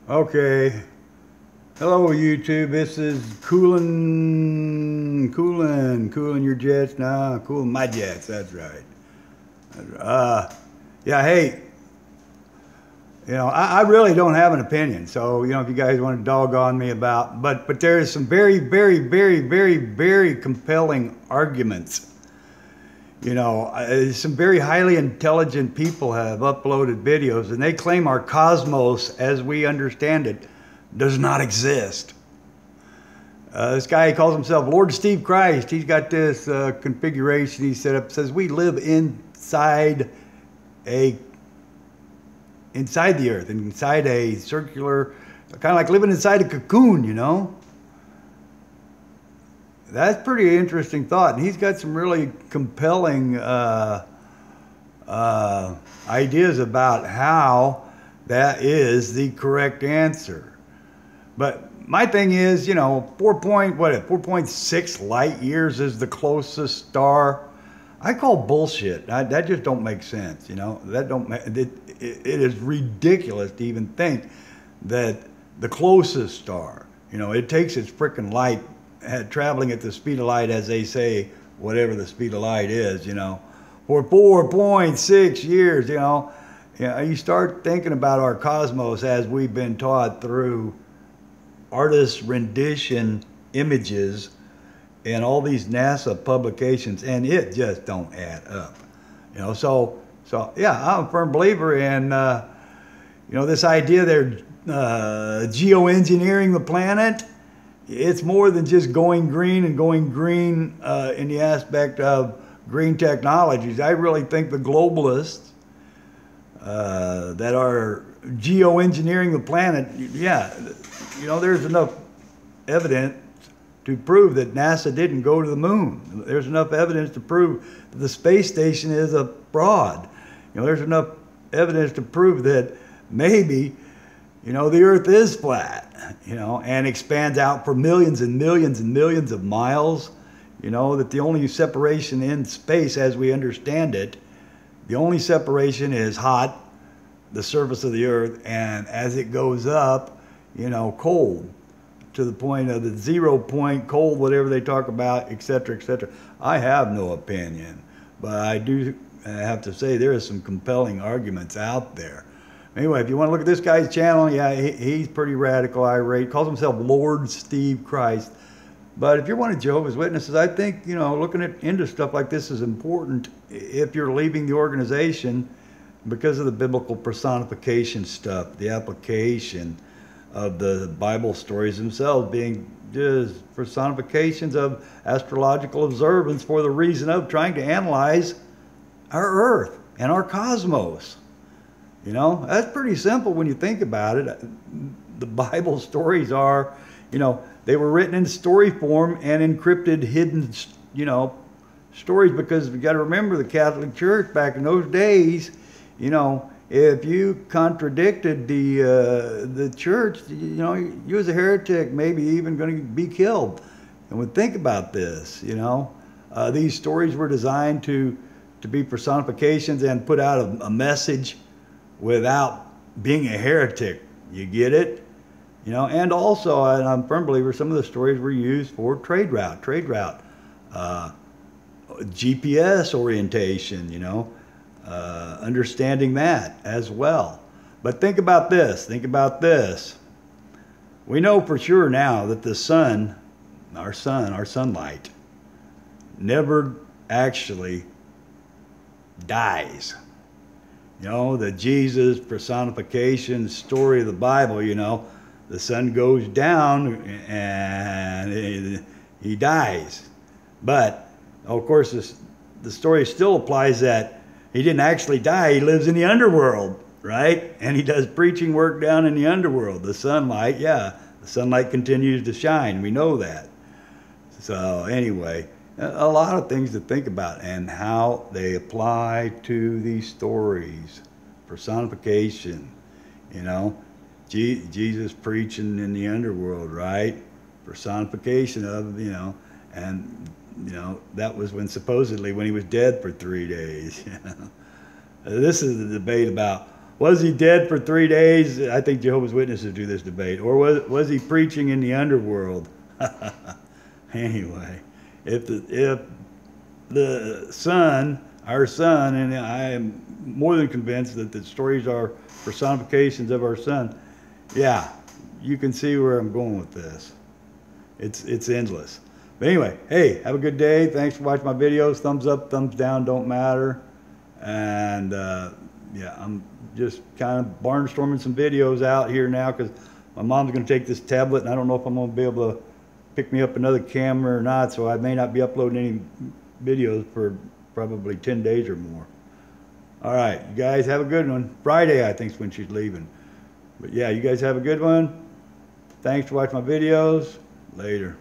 Okay. Hello, YouTube. This is cooling your jets. Nah, cooling my jets. That's right. Yeah. Hey, I really don't have an opinion. So, if you guys want to dog on me about, but there is some very, very, very, very, very compelling arguments. Some very highly intelligent people have uploaded videos, and they claim our cosmos, as we understand it, does not exist. This guy, he calls himself Lord Steve Christ. He's got this configuration he set up. Says we live inside the Earth, inside a circular, kind of like living inside a cocoon. That's pretty interesting thought, and he's got some really compelling ideas about how that is the correct answer. But my thing is, 4.6 light years is the closest star. I call bullshit. That just don't make sense. It is ridiculous to even think that the closest star, it takes its freaking light, traveling at the speed of light, as they say, whatever the speed of light is, for 4.6 years, you start thinking about our cosmos as we've been taught through artist rendition images and all these NASA publications, and it just don't add up. So yeah, I'm a firm believer in this idea they're geoengineering the planet. It's more than just going green in the aspect of green technologies. I really think the globalists that are geoengineering the planet, there's enough evidence to prove that NASA didn't go to the moon. There's enough evidence to prove that the space station is a fraud. There's enough evidence to prove that maybe the Earth is flat, and expands out for millions and millions and millions of miles. That the only separation in space, as we understand it, the only separation is hot, the surface of the Earth, and as it goes up, cold, to the point of the 0 point cold, whatever they talk about, etc., etc. I have no opinion, but I do have to say there is some compelling arguments out there. Anyway, if you want to look at this guy's channel, yeah, he's pretty radical, irate, calls himself Lord Steve Christ. But if you're one of Jehovah's Witnesses, I think, looking into stuff like this is important if you're leaving the organization because of the biblical personification stuff, the application of the Bible stories themselves being just personifications of astrological observance for the reason of trying to analyze our Earth and our cosmos. That's pretty simple when you think about it. The Bible stories are, they were written in story form and encrypted, hidden, stories, because you got to remember the Catholic Church back in those days, if you contradicted the church, you was a heretic, maybe even going to be killed. And when think about this, these stories were designed to be personifications and put out a message without being a heretic. You get it? And also, and I'm a firm believer, some of the stories were used for trade route, GPS orientation, understanding that as well. But think about this. We know for sure now that the sun, our sunlight, never actually dies. The Jesus personification story of the Bible, the sun goes down and he dies. But, of course, the story still applies that he didn't actually die. He lives in the underworld, right? And he does preaching work down in the underworld. The sunlight, the sunlight continues to shine. We know that. So anyway, a lot of things to think about and how they apply to these stories. Personification, Jesus preaching in the underworld, right? Personification of, and that was when he was dead for 3 days. This is the debate about Was he dead for 3 days? I think Jehovah's Witnesses do this debate. Or was he preaching in the underworld? Anyway, if the sun, our sun, and I am more than convinced that the stories are personifications of our sun, yeah, you can see where I'm going with this. It's endless. But anyway, hey, have a good day. Thanks for watching my videos. Thumbs up, thumbs down, don't matter. And yeah, I'm just kind of barnstorming some videos out here now because my mom's going to take this tablet, and I don't know if I'm going to be able to pick me up another camera or not, so I may not be uploading any videos for probably 10 days or more. All right, you guys have a good one. Friday, I think, is when she's leaving. But yeah, you guys have a good one. Thanks for watching my videos. Later.